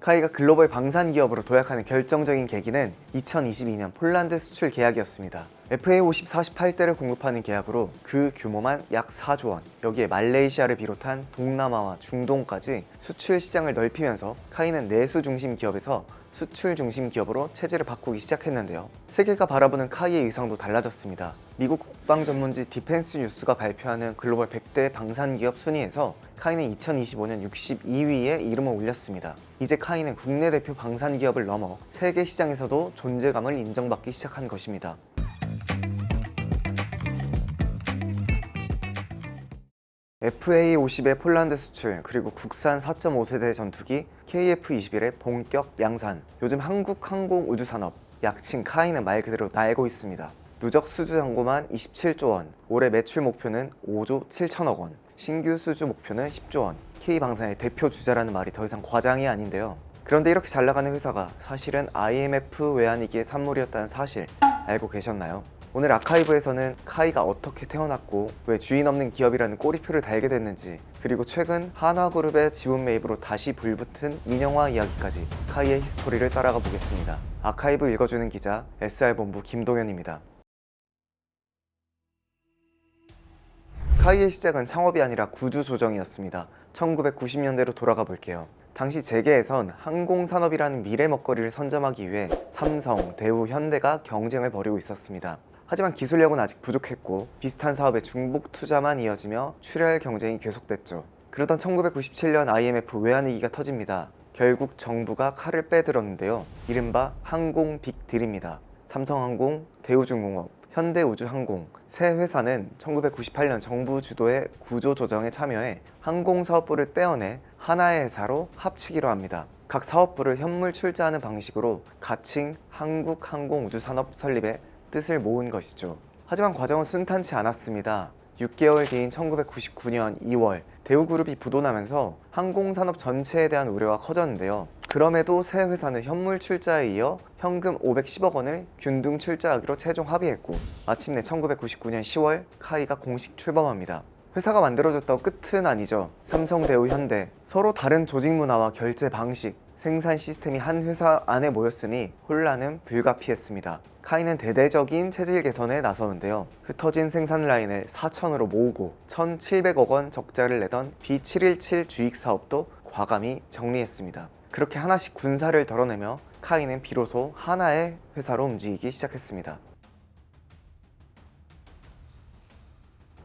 카이가 글로벌 방산 기업으로 도약하는 결정적인 계기는 2022년 폴란드 수출 계약이었습니다. FA50 48대를 공급하는 계약으로 그 규모만 약 4조 원, 여기에 말레이시아를 비롯한 동남아와 중동까지 수출 시장을 넓히면서 카이는 내수 중심 기업에서 수출 중심 기업으로 체질을 바꾸기 시작했는데요. 세계가 바라보는 카이의 위상도 달라졌습니다. 미국 국방 전문지 디펜스 뉴스가 발표하는 글로벌 100대 방산 기업 순위에서 카이는 2025년 62위에 이름을 올렸습니다. 이제 카이는 국내 대표 방산 기업을 넘어 세계 시장에서도 존재감을 인정받기 시작한 것입니다. FA50의 폴란드 수출, 그리고 국산 4.5세대 전투기 KF-21의 본격 양산. 요즘 한국 항공 우주 산업, 약칭 카이는 말 그대로 날고 있습니다. 누적 수주 잔고만 27조 원, 올해 매출 목표는 5조 7천억 원, 신규 수주 목표는 10조 원. K방산의 대표 주자라는 말이 더 이상 과장이 아닌데요. 그런데 이렇게 잘 나가는 회사가 사실은 IMF 외환위기의 산물이었다는 사실 알고 계셨나요? 오늘 아카이브에서는 카이가 어떻게 태어났고 왜 주인 없는 기업이라는 꼬리표를 달게 됐는지, 그리고 최근 한화그룹의 지분 매입으로 다시 불붙은 민영화 이야기까지 카이의 히스토리를 따라가 보겠습니다. 아카이브 읽어주는 기자 SR본부 김동현입니다. 카이의 시작은 창업이 아니라 구조조정이었습니다. 1990년대로 돌아가 볼게요. 당시 재계에선 항공산업이라는 미래 먹거리를 선점하기 위해 삼성, 대우, 현대가 경쟁을 벌이고 있었습니다. 하지만 기술력은 아직 부족했고 비슷한 사업에 중복 투자만 이어지며 출혈 경쟁이 계속됐죠. 그러던 1997년 IMF 외환위기가 터집니다. 결국 정부가 칼을 빼들었는데요. 이른바 항공 빅딜입니다. 삼성항공, 대우중공업, 현대우주항공 세 회사는 1998년 정부 주도의 구조조정에 참여해 항공사업부를 떼어내 하나의 회사로 합치기로 합니다. 각 사업부를 현물 출자하는 방식으로 가칭 한국항공우주산업 설립에 뜻을 모은 것이죠. 하지만 과정은 순탄치 않았습니다. 6개월 뒤인 1999년 2월 대우그룹이 부도나면서 항공산업 전체에 대한 우려가 커졌는데요. 그럼에도 새 회사는 현물 출자에 이어 현금 510억 원을 균등 출자하기로 최종 합의했고, 마침내 1999년 10월 카이가 공식 출범합니다. 회사가 만들어졌다고 끝은 아니죠. 삼성, 대우, 현대 서로 다른 조직 문화와 결제 방식, 생산 시스템이 한 회사 안에 모였으니 혼란은 불가피했습니다. 카이는 대대적인 체질 개선에 나서는데요. 흩어진 생산 라인을 4천으로 모으고 1,700억 원 적자를 내던 B717 주익 사업도 과감히 정리했습니다. 그렇게 하나씩 군사를 덜어내며 카이는 비로소 하나의 회사로 움직이기 시작했습니다.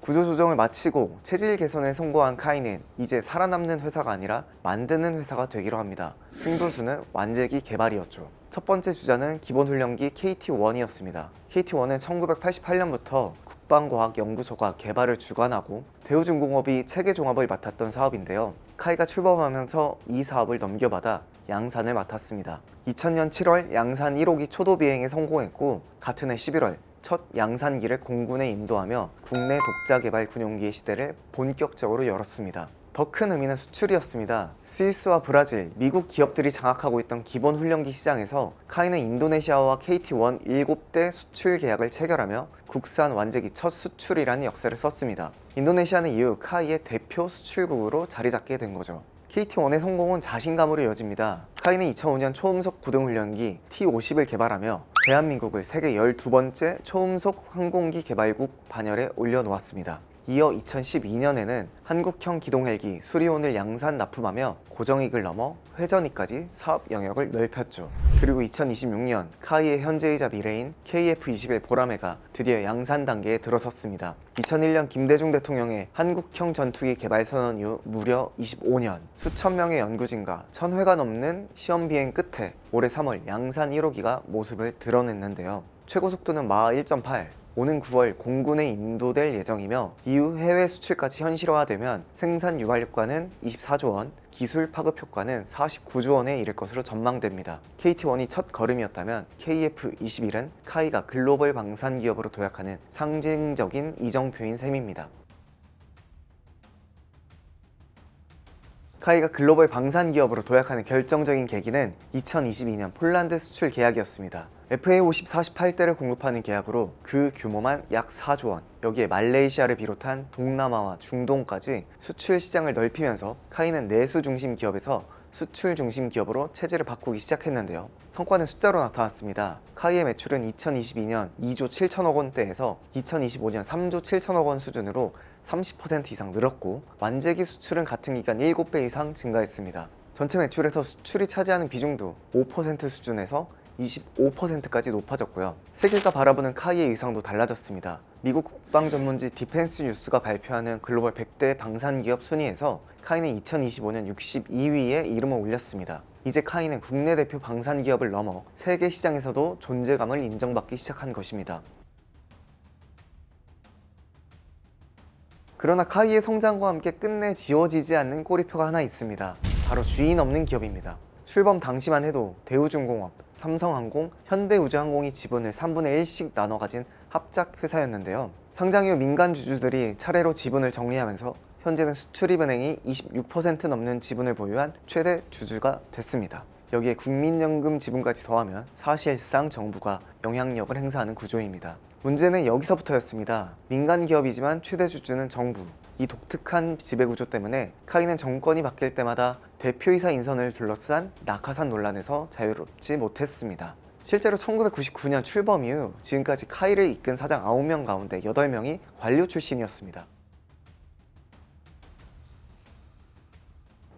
구조조정을 마치고 체질 개선에 성공한 카이는 이제 살아남는 회사가 아니라 만드는 회사가 되기로 합니다. 승부수는 완제기 개발이었죠. 첫 번째 주자는 기본훈련기 KT-1이었습니다. KT-1은 1988년부터 국방과학연구소가 개발을 주관하고 대우중공업이 체계종합을 맡았던 사업인데요. 카이가 출범하면서 이 사업을 넘겨받아 양산을 맡았습니다. 2000년 7월 양산 1호기 초도 비행에 성공했고, 같은 해 11월 첫 양산기를 공군에 인도하며 국내 독자 개발 군용기의 시대를 본격적으로 열었습니다. 더 큰 의미는 수출이었습니다. 스위스와 브라질, 미국 기업들이 장악하고 있던 기본 훈련기 시장에서 카이는 인도네시아와 KT-1 7대 수출 계약을 체결하며 국산 완제기 첫 수출이라는 역사를 썼습니다. 인도네시아는 이후 카이의 대표 수출국으로 자리 잡게 된 거죠. KT-1의 성공은 자신감으로 이어집니다. 카이는 2005년 초음속 고등훈련기 T-50을 개발하며 대한민국을 세계 12번째 초음속 항공기 개발국 반열에 올려놓았습니다. 이어 2012년에는 한국형 기동헬기 수리온을 양산 납품하며 고정익을 넘어 회전익까지 사업 영역을 넓혔죠. 그리고 2026년 카이의 현재이자 미래인 KF-21 보라매가 드디어 양산 단계에 들어섰습니다. 2001년 김대중 대통령의 한국형 전투기 개발 선언 이후 무려 25년, 수천 명의 연구진과 1000회가 넘는 시험 비행 끝에 올해 3월 양산 1호기가 모습을 드러냈는데요. 최고 속도는 마하 1.8, 오는 9월 공군에 인도될 예정이며 이후 해외 수출까지 현실화되면 생산 유발 효과는 24조 원, 기술 파급 효과는 49조 원에 이를 것으로 전망됩니다. KT-1이 첫 걸음이었다면 KF-21은 카이가 글로벌 방산 기업으로 도약하는 상징적인 이정표인 셈입니다. 카이가 글로벌 방산 기업으로 도약하는 결정적인 계기는 2022년 폴란드 수출 계약이었습니다. FA50 48대를 공급하는 계약으로 그 규모만 약 4조 원, 여기에 말레이시아를 비롯한 동남아와 중동까지 수출 시장을 넓히면서 카이는 내수 중심 기업에서 수출 중심 기업으로 체질을 바꾸기 시작했는데요. 성과는 숫자로 나타났습니다. 카이의 매출은 2022년 2조 7천억 원대에서 2025년 3조 7천억 원 수준으로 30% 이상 늘었고, 완제기 수출은 같은 기간 7배 이상 증가했습니다. 전체 매출에서 수출이 차지하는 비중도 5% 수준에서 25%까지 높아졌고요. 세계가 바라보는 카이의 위상도 달라졌습니다. 미국 국방 전문지 디펜스 뉴스가 발표하는 글로벌 100대 방산기업 순위에서 카이는 2025년 62위에 이름을 올렸습니다. 이제 카이는 국내 대표 방산기업을 넘어 세계 시장에서도 존재감을 인정받기 시작한 것입니다. 그러나 카이의 성장과 함께 끝내 지워지지 않는 꼬리표가 하나 있습니다. 바로 주인 없는 기업입니다. 출범 당시만 해도 대우중공업, 삼성항공, 현대우주항공이 지분을 3분의 1씩 나눠 가진 합작 회사였는데요. 상장 이후 민간 주주들이 차례로 지분을 정리하면서 현재는 수출입은행이 26% 넘는 지분을 보유한 최대 주주가 됐습니다. 여기에 국민연금 지분까지 더하면 사실상 정부가 영향력을 행사하는 구조입니다. 문제는 여기서부터였습니다. 민간 기업이지만 최대 주주는 정부. 이 독특한 지배구조 때문에 카이는 정권이 바뀔 때마다 대표이사 인선을 둘러싼 낙하산 논란에서 자유롭지 못했습니다. 실제로 1999년 출범 이후 지금까지 카이를 이끈 사장 9명 가운데 8명이 관료 출신이었습니다.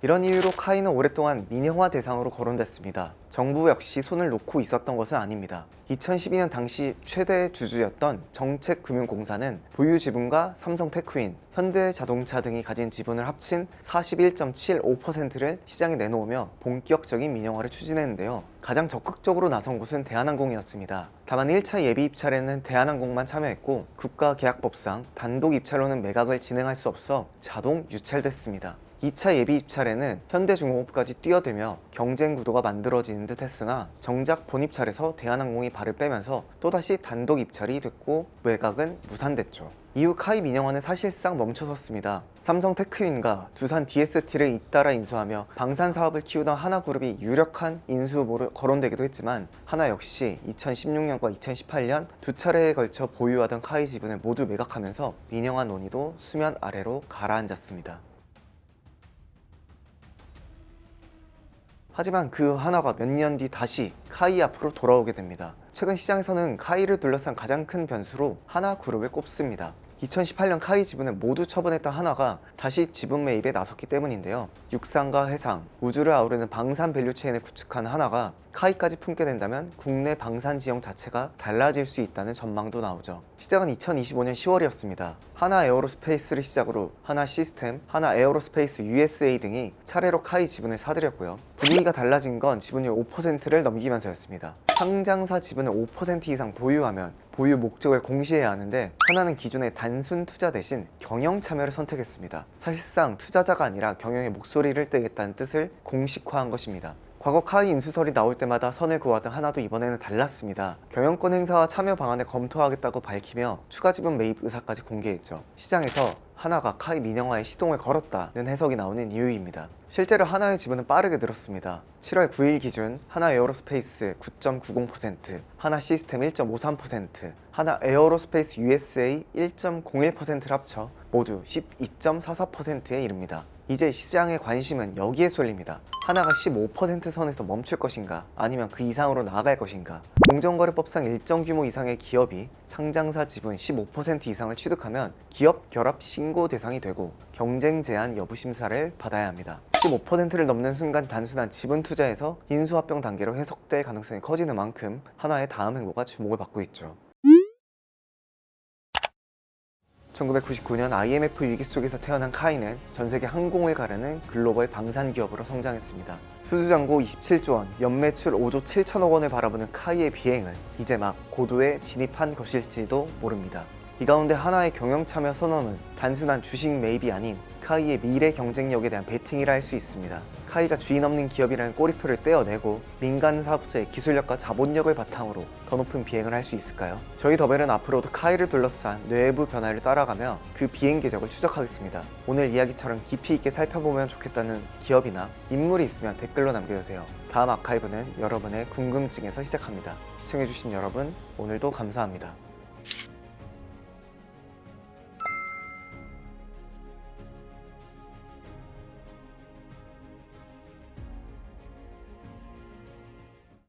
이런 이유로 카이는 오랫동안 민영화 대상으로 거론됐습니다. 정부 역시 손을 놓고 있었던 것은 아닙니다. 2012년 당시 최대 주주였던 정책금융공사는 보유 지분과 삼성테크인, 현대자동차 등이 가진 지분을 합친 41.75%를 시장에 내놓으며 본격적인 민영화를 추진했는데요. 가장 적극적으로 나선 곳은 대한항공이었습니다. 다만 1차 예비 입찰에는 대한항공만 참여했고, 국가계약법상 단독 입찰로는 매각을 진행할 수 없어 자동 유찰됐습니다. 2차 예비 입찰에는 현대중공업까지 뛰어들며 경쟁 구도가 만들어지는 듯 했으나 정작 본입찰에서 대한항공이 발을 빼면서 또다시 단독 입찰이 됐고 매각은 무산됐죠. 이후 카이 민영화는 사실상 멈춰섰습니다. 삼성테크윈과 두산 DST를 잇따라 인수하며 방산 사업을 키우던 하나그룹이 유력한 인수 후보로 거론되기도 했지만, 하나 역시 2016년과 2018년 두 차례에 걸쳐 보유하던 카이 지분을 모두 매각하면서 민영화 논의도 수면 아래로 가라앉았습니다. 하지만 그 하나가 몇 년 뒤 다시 카이 앞으로 돌아오게 됩니다. 최근 시장에서는 카이를 둘러싼 가장 큰 변수로 하나그룹을 꼽습니다. 2018년 카이 지분을 모두 처분했던 하나가 다시 지분 매입에 나섰기 때문인데요. 육상과 해상, 우주를 아우르는 방산 밸류체인을 구축한 하나가 카이까지 품게 된다면 국내 방산 지형 자체가 달라질 수 있다는 전망도 나오죠. 시작은 2025년 10월이었습니다. 하나 에어로스페이스를 시작으로 하나 시스템, 하나 에어로스페이스 USA 등이 차례로 카이 지분을 사들였고요. 분위기가 달라진 건 지분율 5%를 넘기면서였습니다. 상장사 지분을 5% 이상 보유하면 보유 목적을 공시해야 하는데, 하나는 기존의 단순 투자 대신 경영 참여를 선택했습니다. 사실상 투자자가 아니라 경영의 목소리를 떼겠다는 뜻을 공식화한 것입니다. 과거 카이 인수설이 나올 때마다 선을 그어왔던 하나도 이번에는 달랐습니다. 경영권 행사와 참여 방안을 검토하겠다고 밝히며 추가 지분 매입 의사까지 공개했죠. 시장에서 하나가 카이 민영화에 시동을 걸었다는 해석이 나오는 이유입니다. 실제로 하나의 지분은 빠르게 늘었습니다. 7월 9일 기준 하나 에어로스페이스 9.90%, 하나 시스템 1.53%, 하나 에어로스페이스 USA 1.01%를 합쳐 모두 12.44%에 이릅니다. 이제 시장의 관심은 여기에 쏠립니다. 하나가 15% 선에서 멈출 것인가, 아니면 그 이상으로 나아갈 것인가. 공정거래법상 일정 규모 이상의 기업이 상장사 지분 15% 이상을 취득하면 기업 결합 신고 대상이 되고 경쟁 제한 여부 심사를 받아야 합니다. 15%를 넘는 순간 단순한 지분 투자에서 인수합병 단계로 해석될 가능성이 커지는 만큼 하나의 다음 행보가 주목을 받고 있죠. 1999년 IMF 위기 속에서 태어난 카이는 전세계 항공을 가르는 글로벌 방산 기업으로 성장했습니다. 수주잔고 27조 원, 연매출 5조 7천억 원을 바라보는 카이의 비행은 이제 막 고도에 진입한 것일지도 모릅니다. 이 가운데 하나의 경영 참여 선언은 단순한 주식 매입이 아닌 카이의 미래 경쟁력에 대한 베팅이라 할 수 있습니다. 카이가 주인 없는 기업이라는 꼬리표를 떼어내고 민간 사업자의 기술력과 자본력을 바탕으로 더 높은 비행을 할 수 있을까요? 저희 더벨은 앞으로도 카이를 둘러싼 내부 변화를 따라가며 그 비행 궤적을 추적하겠습니다. 오늘 이야기처럼 깊이 있게 살펴보면 좋겠다는 기업이나 인물이 있으면 댓글로 남겨주세요. 다음 아카이브는 여러분의 궁금증에서 시작합니다. 시청해주신 여러분, 오늘도 감사합니다.